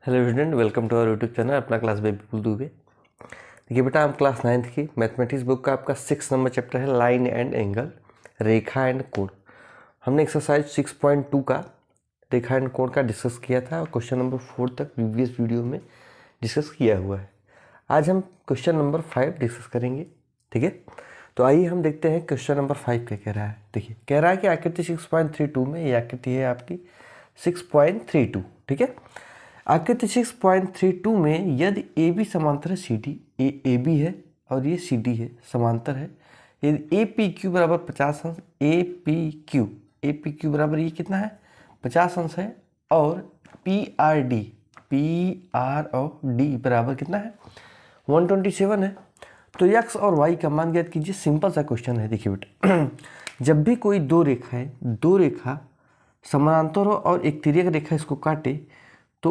Hello student, welcome to our YouTube channel अपना class बेबी विपुल दुबे। देखिए बेटा, हम क्लास 9th की मैथमेटिक्स बुक का आपका 6 नंबर चैप्टर है line and angle, Rekha and कोण। हमने एक्सरसाइज 6.2 का रेखा एंड कोण का डिस्कस किया था और क्वेश्चन नंबर 4 तक प्रीवियस वीडियो में डिस्कस किया हुआ है। आज हम क्वेश्चन नंबर 5 डिस्कस करेंगे, ठीक है। तो आइए हम देखते हैं क्वेश्चन नंबर 5 क्या कह रहा है। देखिए, कह रहा है कि आकृति 6.32 में, ये आकृति है आपकी 6.32, ठीक है। आकृति 6.32 में यदि ए बी समांतर है सी डी, ए बी है और ये सी डी है, समांतर है। यदि ए पी क्यू बराबर 50 अंश, ए पी क्यू बराबर ये कितना है 50 अंश है, और पी आर और डी बराबर कितना है 127 है। तो एक्स और वाई का मान ज्ञात कीजिए। सिंपल सा क्वेश्चन है। देखिए बेटा, जब भी कोई दो रेखा समानांतर हो और एक तिर्यक रेखा इसको काटे तो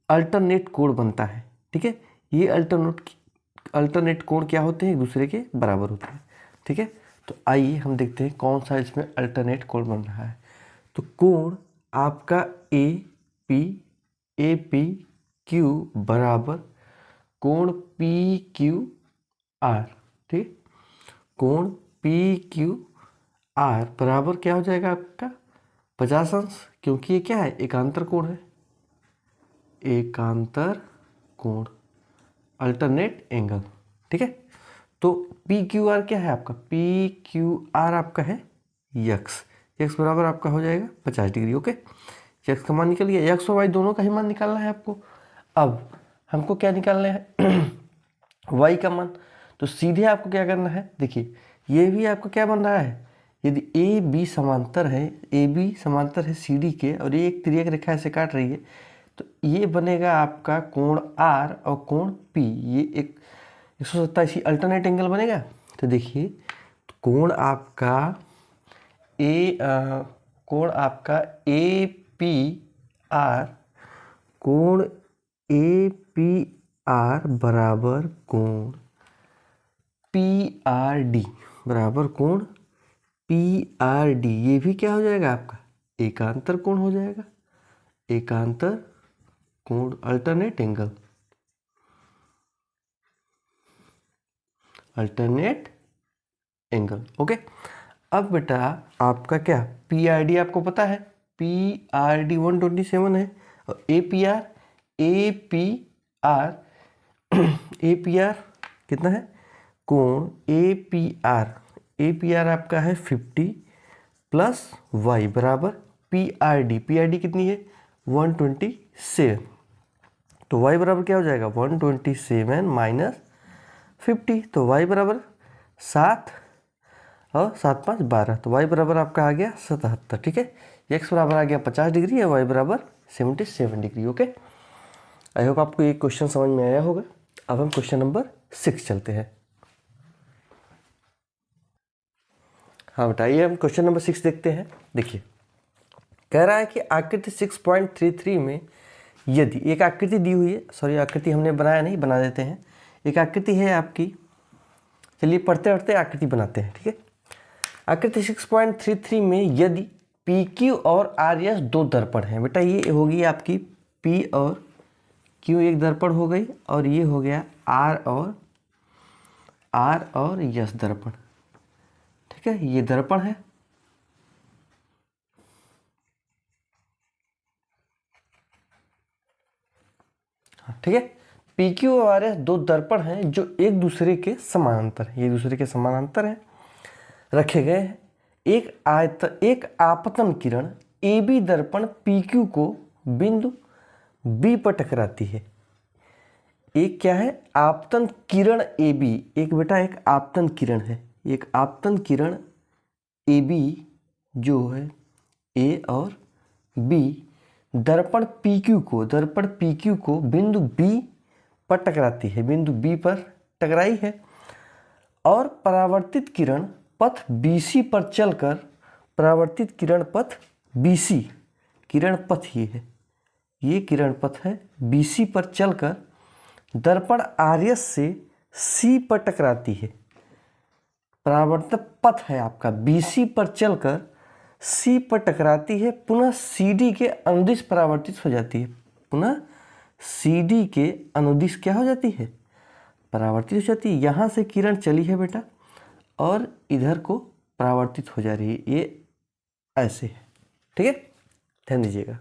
अल्टरनेट कोण बनता है, ठीक है। ये अल्टरनेट कोण क्या होते हैं, एक दूसरे के बराबर होते हैं, ठीक है। तो आइए हम देखते हैं कौन सा इसमें अल्टरनेट कोण बन रहा है। तो कोण आपका ए पी क्यू बराबर कोण पी क्यू आर, ठीक। कोण पी क्यू आर बराबर क्या हो जाएगा आपका 50 अंश, क्योंकि ये क्या है, एकांतर कोण है, एकांतर कोण, अल्टरनेट एंगल, ठीक है। तो पी क्यू आर क्या है आपका, पी क्यू आर आपका है यक्स बराबर आपका हो जाएगा 50 डिग्री, ओके। यक्स का मान निकल गया, यक्स और वाई दोनों का ही मान निकालना है आपको। अब हमको क्या निकालना है वाई का मान। तो सीधे आपको क्या करना है, देखिए ये भी आपको क्या बन रहा है, यदि ए बी समांतर है सी डी के और ये एक तिर्यक रेखा ऐसे काट रही है, तो ये बनेगा आपका कोण आर और कोण पी, ये एक 127 अल्टरनेट एंगल बनेगा। तो देखिए कोण आपका ए पी आर बराबर कोण पी आर डी बराबर कोण पी आर डी, ये भी क्या हो जाएगा आपका एकांतर कोण हो जाएगा, एकांतर कोण, अल्टरनेट एंगल, ओके। अब बेटा आपका क्या पी आर डी आपको पता है, पी आर डी 127 है, और ए पी आर कितना है, कोण ए पी आर आपका है 50 प्लस वाई बराबर पी आर डी कितनी है 127। तो y बराबर क्या हो जाएगा 127 माइनस 50, तो y बराबर 7 और 7 5 12, तो y बराबर आपका आ गया 77, ठीक है। x बराबर आ गया 50 डिग्री और y बराबर 77 डिग्री, ओके। आई होप आपको ये क्वेश्चन समझ में आया होगा। अब हम क्वेश्चन नंबर 6 चलते हैं। हाँ बताइए, हम क्वेश्चन नंबर 6 देखते हैं। देखिए, कह रहा है कि आकृति 6.33 में यदि एक आकृति दी हुई है, सॉरी आकृति हमने बनाया नहीं, बना देते हैं। एक आकृति है आपकी, चलिए पढ़ते पढ़ते आकृति बनाते हैं, ठीक है। आकृति 6.33 में यदि पी क्यू और आर एस दो दर्पण हैं, बेटा ये होगी आपकी पी और क्यू एक दर्पण हो गई, और ये हो गया आर और यस दर्पण, ठीक है। ये दर्पण है, ठीक है। पी क्यू और आर एस दो दर्पण हैं जो एक दूसरे के समानांतर हैं, ये दूसरे के समानांतर हैं, रखे गए हैं। एक आपतन किरण ए बी दर्पण पी क्यू को बिंदु बी पर टकराती है। एक क्या है, आपतन किरण ए बी, एक बेटा एक आपतन किरण है, एक आपतन किरण ए बी जो है ए और बी दर्पण पी क्यू को बिंदु बी पर टकराती है, बिंदु बी पर टकराई है, और परावर्तित किरण पथ BC पर चलकर, परावर्तित किरण पथ BC, किरण पथ ये किरण पथ है BC पर चलकर दर्पण RS से C पर टकराती है। परावर्तित पथ है आपका BC पर चलकर C पर टकराती है, पुनः CD के अनुदिश परावर्तित हो जाती है, पुनः सी डी के अनुदिश क्या हो जाती है, परावर्तित हो जाती है। यहाँ से किरण चली है बेटा और इधर को परावर्तित हो जा रही है, ये ऐसे है, ठीक है, ध्यान दीजिएगा।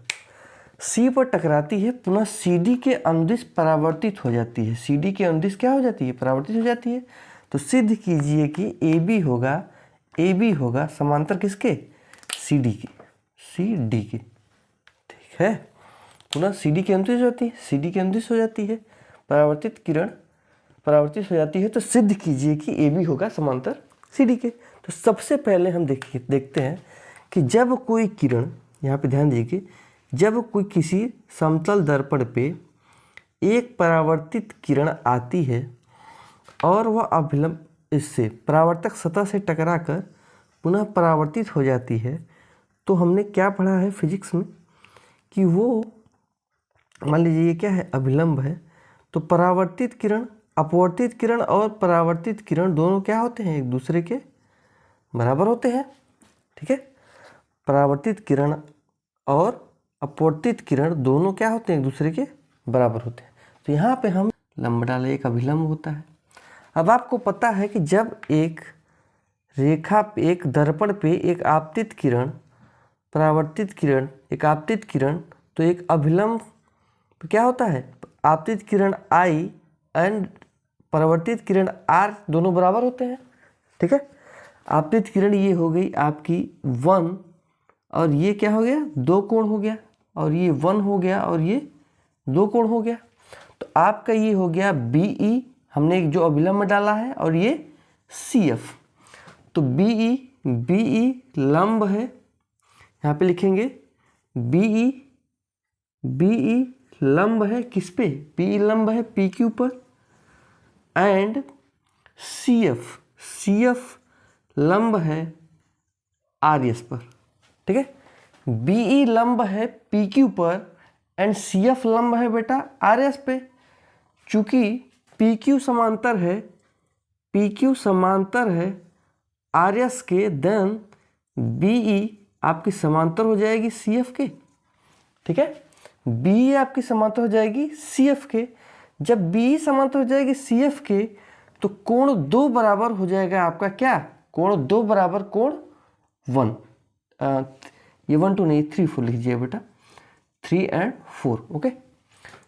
सी पर टकराती है, पुनः सी डी के अनुदिश परावर्तित हो जाती है। सी डी के अनुदिश क्या हो जाती है, परावर्तित हो जाती है। तो सिद्ध कीजिए कि ए बी होगा समांतर किसके, सी डी के, ठीक है। पुनः सी डी के अनुदिश होती है, सी डी के अनुदिश हो जाती है, परावर्तित किरण परावर्तित हो जाती है। तो सिद्ध कीजिए कि ए बी होगा समांतर सी डी के। तो सबसे पहले हम देखते हैं कि जब कोई किरण, यहाँ पे ध्यान दीजिए, जब कोई किसी समतल दर्पण पे एक परावर्तित किरण आती है और वह अभिलंब इससे परावर्तक सतह से टकराकर पुनः परावर्तित हो जाती है, तो हमने क्या पढ़ा है फिजिक्स में कि वो, मान लीजिए ये क्या है, अभिलंब है, तो परावर्तित किरण, अपवर्तित किरण और परावर्तित किरण दोनों क्या होते हैं, एक दूसरे के बराबर होते हैं, ठीक है। परावर्तित किरण और अपवर्तित किरण दोनों क्या होते हैं, एक दूसरे के बराबर होते हैं। तो यहाँ पे हम लंब डाले, एक अभिलंब होता है। अब आपको पता है कि जब एक रेखा पे, एक दर्पण पे एक आपतित किरण, परावर्तित किरण, एक आपतित किरण, तो एक अभिलंब तो क्या होता है, आपतित किरण I एंड परावर्तित किरण R दोनों बराबर होते हैं, ठीक है। आपतित किरण ये हो गई आपकी 1 और ये क्या हो गया, 2 कोण हो गया, और ये 1 हो गया और ये 2 कोण हो गया। तो आपका ये हो गया BE, हमने एक जो अभिलंब डाला है, और ये CF। तो BE लंब है, यहाँ पे लिखेंगे BE लंब है किस पे, BE लंब है PQ पर, एंड CF लंब है RS पर, ठीक है। BE लंब है PQ पर एंड CF लंब है बेटा RS पे। चूंकि PQ समांतर है RS के, देन BE आपकी समांतर हो जाएगी CF के, ठीक है। BE आपकी समांतर हो जाएगी CF के। जब BE समांतर हो जाएगी CF के, तो कोण 2 बराबर हो जाएगा आपका क्या, कोण 2 बराबर कोण 1, ये 1 2 नहीं 3 4 लिख लीजिए बेटा, 3 and 4, ओके।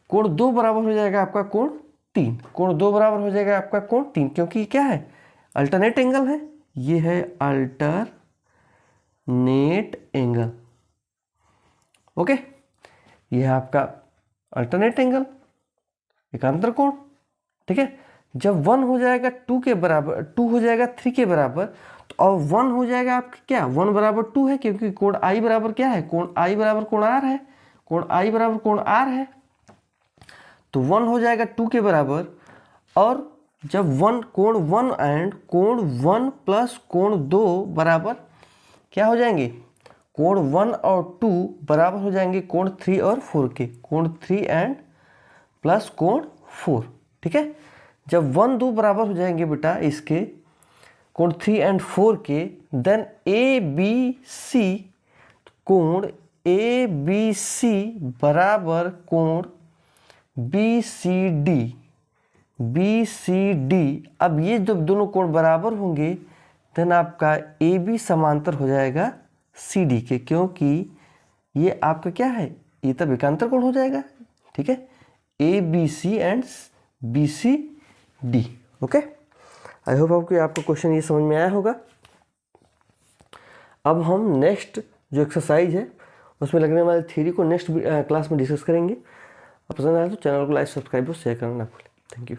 कोण 2 बराबर हो जाएगा आपका कोण 3, कोण 2 बराबर हो जाएगा आपका कोण 3, क्योंकि क्या है, अल्टरनेट एंगल है, ये है अल्टरनेट एंगल, ओके। ये है आपका अल्टरनेट एंगल, एकांतर कोण, ठीक है। जब 1 हो जाएगा 2 के बराबर, 2 हो जाएगा 3 के बराबर, तो और 1 हो जाएगा आपका क्या, 1 बराबर 2 है, क्योंकि कोण I बराबर क्या है, कोण I बराबर कोण R है, कोण I बराबर कोण R है। तो 1 हो जाएगा 2 के बराबर, और जब कोण 1 एंड कोण 1 प्लस कोण 2 बराबर क्या हो जाएंगे, कोण 1 और 2 बराबर हो जाएंगे कोण 3 और 4 के, कोण 3 एंड प्लस कोण 4, ठीक है। जब 1 2 बराबर हो जाएंगे बेटा इसके, कोण 3 एंड 4 के, देन ABC, कोण ABC बराबर कोण BCD। अब ये जब दोनों कोण बराबर होंगे, देन आपका AB समांतर हो जाएगा CD के, क्योंकि ये आपका क्या है, ये तब एकांतर कोण हो जाएगा, ठीक है। ABC and BCD, okay. I hope आपको क्वेश्चन ये समझ में आया होगा। अब हम नेक्स्ट जो एक्सरसाइज है उसमें लगने वाले थ्योरी को नेक्स्ट क्लास में डिस्कस करेंगे। पसंद आया तो चैनल को लाइक, सब्सक्राइब और शेयर करना ना भूलें। Thank you.